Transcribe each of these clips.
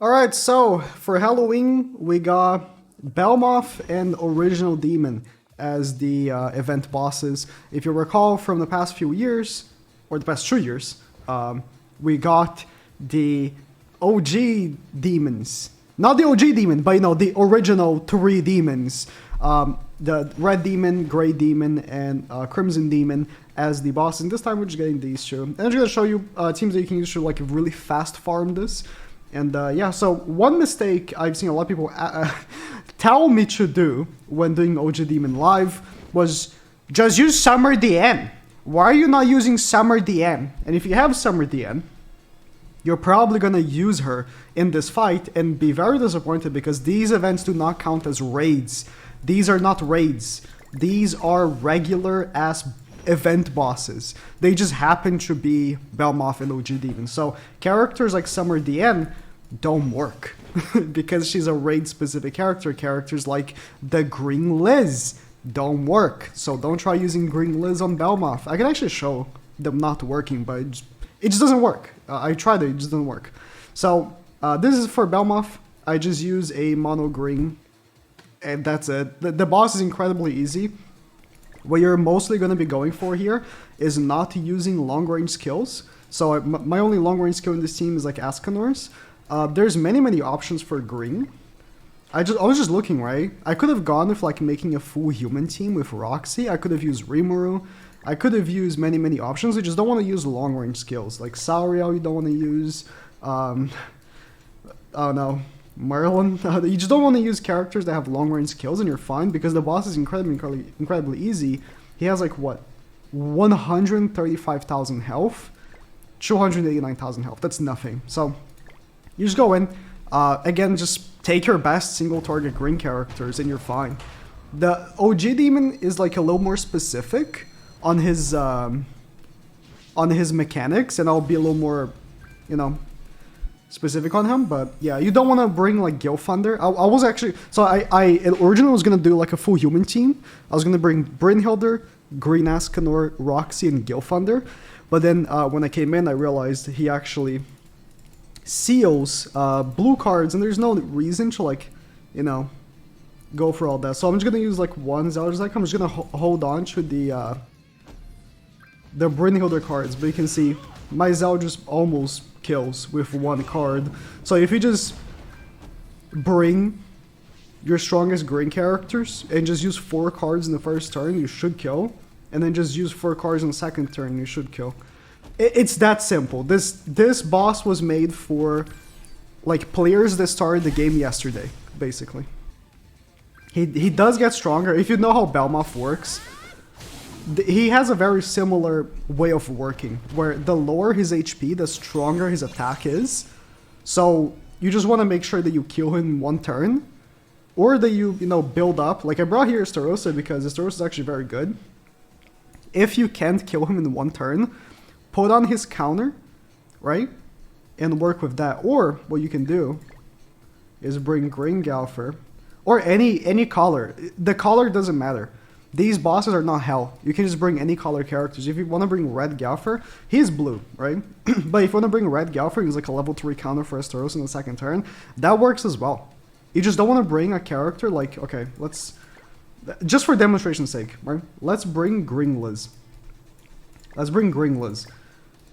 Alright, so for Halloween, we got Belmoth and Original Demon as the event bosses. If you recall from the past few years, or the past 2 years, we got the OG demons. Not the OG demon, but the original three demons. The Red Demon, Grey Demon, and Crimson Demon as the bosses. And this time we're just getting these two. And I'm just gonna show you teams that you can use to like really fast farm this. And yeah, so one mistake I've seen a lot of people tell me to do when doing OG Demon Live was just use Summer DN. Why are you not using Summer DN? And if you have Summer DN, you're probably gonna use her in this fight and be very disappointed because these events do not count as raids. These are not raids. These are regular ass event bosses. They just happen to be Belmoth and OG Demon. So characters like Summer DN don't work because she's a raid specific character. Characters like the Green Liz don't work. So don't try using Green Liz on Belmoth. I can actually show them not working, but it just doesn't work. I tried it just doesn't work. So this is for Belmoth. I just use a mono green and that's it. The boss is incredibly easy. What you're mostly going to be going for here is not using long-range skills. So my only long-range skill in this team is like Ascanor's. There's many options for green. I was just looking, right? I could have gone with like making a full human team with Roxy. I could have used Rimuru. I could have used many options. You just don't want to use long-range skills. Like Sauriel you don't want to use. I don't know. Merlin, you just don't want to use characters that have long-range skills and you're fine because the boss is incredibly easy. He has like what? 135,000 health, 289,000 health. That's nothing. So you just go in. Again, just take your best single target green characters and you're fine. The OG Demon is like a little more specific on his mechanics and I'll be a little more, specific on him, but yeah, you don't want to bring like Gil Thunder. I was actually, so I originally was going to do like a full human team. I was going to bring Brynhilder, Green Ascanor, Roxy, and Gil Thunder, but then when I came in, I realized he actually seals blue cards, and there's no reason to like, go for all that. So I'm just going to use like one Zeldris deck. I'm just going to hold on to the Brynhilder cards, but you can see my Zeldris almost kills with one card. So if you just bring your strongest green characters and just use 4 cards in the first turn, you should kill. And then just use 4 cards in the second turn, you should kill. It's that simple. This boss was made for like players that started the game yesterday, basically. He does get stronger. If you know how Belmoth works, he has a very similar way of working, where the lower his HP, the stronger his attack is. So you just want to make sure that you kill him in one turn, or that you build up. Like I brought here Starosta because Starosta is actually very good. If you can't kill him in one turn, put on his counter, right, and work with that. Or what you can do is bring Green Galfer, or any color. The color doesn't matter. These bosses are not hell. You can just bring any color characters. If you want to bring Red Galfer, he's blue, right? But if you want to bring Red Galfer, he's like a level 3 counter for Esteros in the second turn. That works as well. You just don't want to bring a character like, okay, let's... Just for demonstration's sake, right? Let's bring Green Liz. Let's bring Green Liz.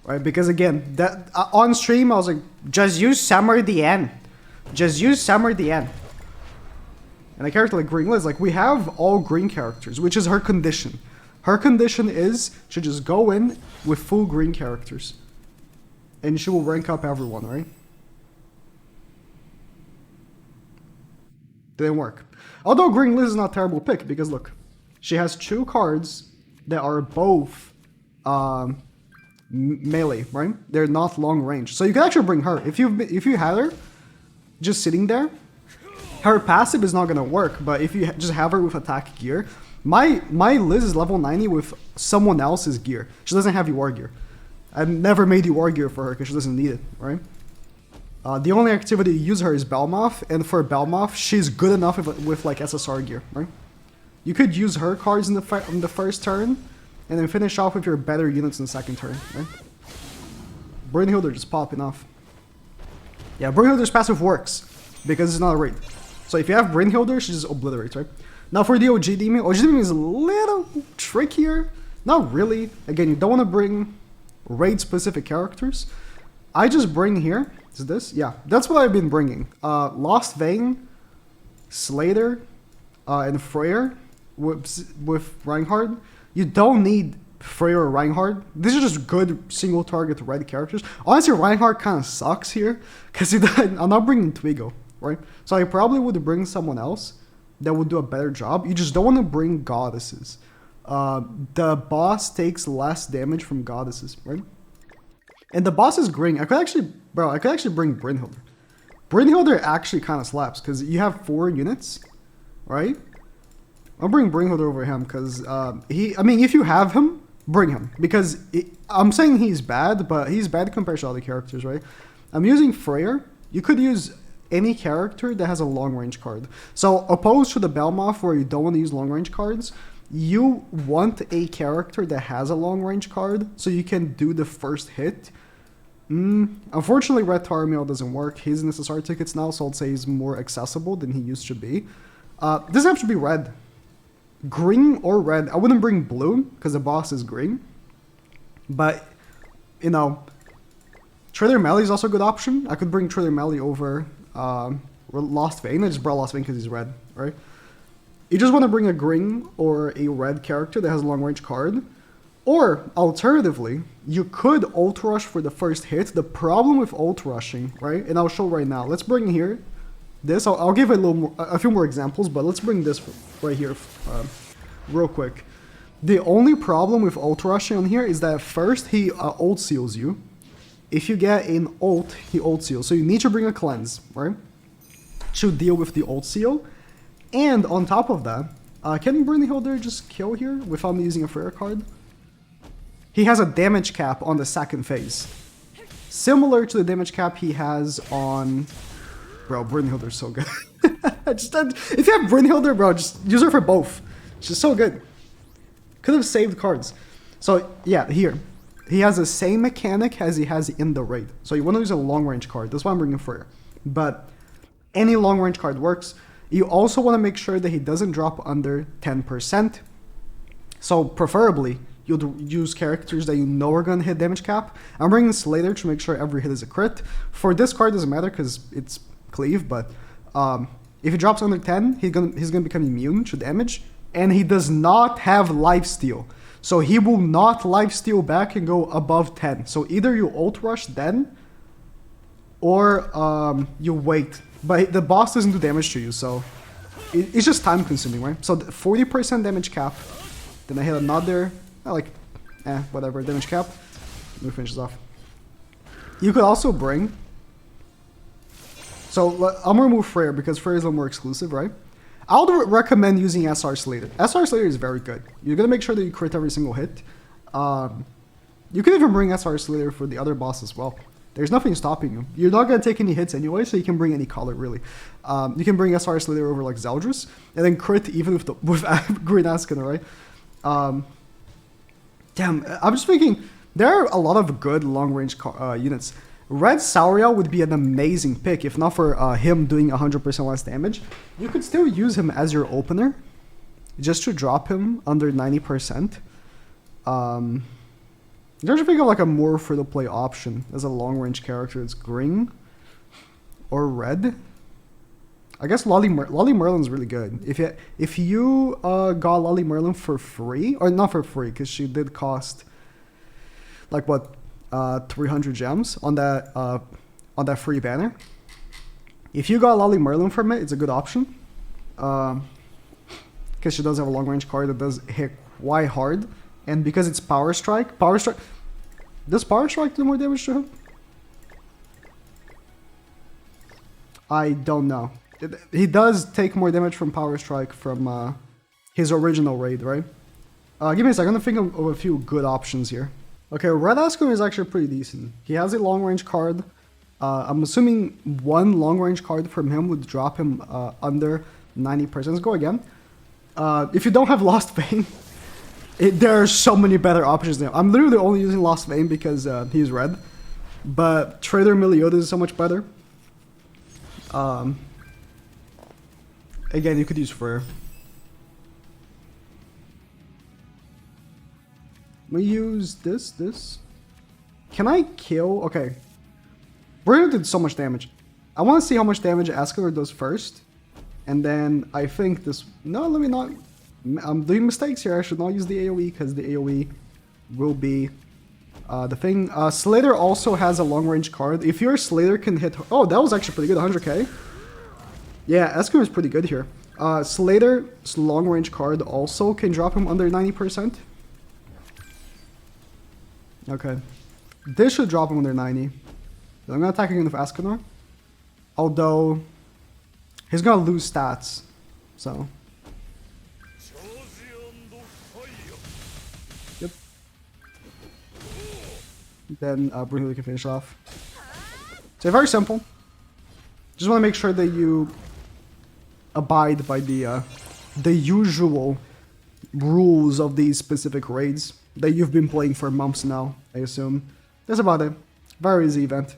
Right? Because again, that on stream, I was like, just use Summer DN. Just use Summer DN. And a character like Green Liz, like we have all green characters, which is her condition. Her condition is to just go in with full green characters. And she will rank up everyone, right? Didn't work. Although Green Liz is not a terrible pick, because look, she has 2 cards that are both melee, right? They're not long range. So you can actually bring her. If you had her just sitting there, her passive is not going to work, but if you just have her with attack gear, my Liz is level 90 with someone else's gear. She doesn't have UR gear. I've never made UR gear for her because she doesn't need it, right? The only activity to use her is Belmoth, and for Belmoth, she's good enough with like SSR gear, right? You could use her cards in the first turn, and then finish off with your better units in the second turn, right? Brynhilder just popping off. Yeah, Brainhilder's passive works because it's not a raid. So if you have Brainhilder, she just obliterates, right? Now for the OG Demon is a little trickier. Not really. Again, you don't want to bring raid-specific characters. I just bring here, is this? Yeah, that's what I've been bringing. Lost Vein, Slater, and Freyr with Reinhardt. You don't need Freyr or Reinhardt. These are just good single-target raid characters. Honestly, Reinhardt kind of sucks here, because I'm not bringing Twigo, right? So I probably would bring someone else that would do a better job. You just don't want to bring goddesses. The boss takes less damage from goddesses, right? And the boss is green. I could actually bring Brynhilder. Brynhilder actually kind of slaps because you have 4 units, right? I'll bring Brynhilder over him because if you have him, bring him because I'm saying he's bad, but he's bad compared to other characters, right? I'm using Freyr. You could use any character that has a long range card. So opposed to the Belmoth where you don't want to use long range cards, you want a character that has a long range card so you can do the first hit. Unfortunately, Red Tarmiel doesn't work. He's in SSR tickets now, so I'd say he's more accessible than he used to be. Doesn't have to be red. Green or red. I wouldn't bring blue because the boss is green. But, you know, Trader Melee is also a good option. I could bring Trader Melee over Lost Vein. I just brought Lost Vein because he's red, right? You just want to bring a green or a red character that has a long range card. Or, alternatively, you could ult rush for the first hit. The problem with ult rushing, right? And I'll show right now. Let's bring here this. I'll give a few more examples, but let's bring this right here real quick. The only problem with ult rushing on here is that first he ult seals you. If you get an ult, he ult seals. So you need to bring a cleanse, right? To deal with the ult seal. And on top of that, can Brynhilder just kill here without me using a Freyr card? He has a damage cap on the second phase. Similar to the damage cap he has on... Bro, Brynhilder's so good. If you have Brynhilder, bro, just use her for both. She's so good. Could have saved cards. So, yeah, here. He has the same mechanic as he has in the raid. So you want to use a long range card. That's why I'm bringing Freyr. But any long range card works. You also want to make sure that he doesn't drop under 10%. So preferably, you'd use characters that you know are going to hit damage cap. I'm bringing Slater to make sure every hit is a crit. For this card, it doesn't matter because it's cleave, but if he drops under 10, he's gonna become immune to damage. And he does not have lifesteal. So he will not lifesteal back and go above 10. So either you ult rush then, or you wait. But the boss doesn't do damage to you, so it's just time consuming, right? So 40% damage cap, then I hit another, whatever, damage cap. Let me finish this off. You could also bring, so I'm gonna remove Freyr because Freyr is a little more exclusive, right? I would recommend using SR Slater. SR Slater is very good. You're gonna make sure that you crit every single hit. You can even bring SR Slater for the other boss as well. There's nothing stopping you. You're not going to take any hits anyway, so you can bring any color, really. You can bring SR Slater over, like, Zeldris, and then crit even with Green Askin, right? Damn, I'm just thinking, there are a lot of good long-range units. Red Sauriel would be an amazing pick, if not for him doing 100% less damage. You could still use him as your opener, just to drop him under 90%. I'm trying to think of like a more free-to-play option as a long-range character. It's green or red. I guess Lolly Merlin's really good. If you got Lolly Merlin for free, or not for free, because she did cost like what 300 gems on that free banner. If you got Lolly Merlin from it, it's a good option. Because she does have a long-range card that does hit quite hard. And because it's Power Strike, does Power Strike do more damage to him? I don't know. He does take more damage from Power Strike from his original raid, right? Give me a second, I'm gonna think of a few good options here. Okay, Red Ascom is actually pretty decent. He has a long-range card. I'm assuming one long-range card from him would drop him under 90%. Let's go again. If you don't have Lost Vein, there are so many better options now. I'm literally only using Lost Vein because he's red. But Trader Meliodas is so much better. Again, you could use Frere. We use this. Can I kill? Okay. Bruno did so much damage. I want to see how much damage Escalor does first. And then I think this... No, let me not... I'm doing mistakes here. I should not use the AoE because the AoE will be the thing. Slater also has a long-range card. If your Slater can hit... Oh, that was actually pretty good. 100k. Yeah, Escalor is pretty good here. Slater's long-range card also can drop him under 90%. Okay. This should drop him under 90. So I'm gonna attack again with Escanor. Although he's gonna lose stats. So. Yep. Then Bruno can finish off. So very simple. Just wanna make sure that you abide by the usual rules of these specific raids that you've been playing for months now, I assume. That's about it. Very easy event.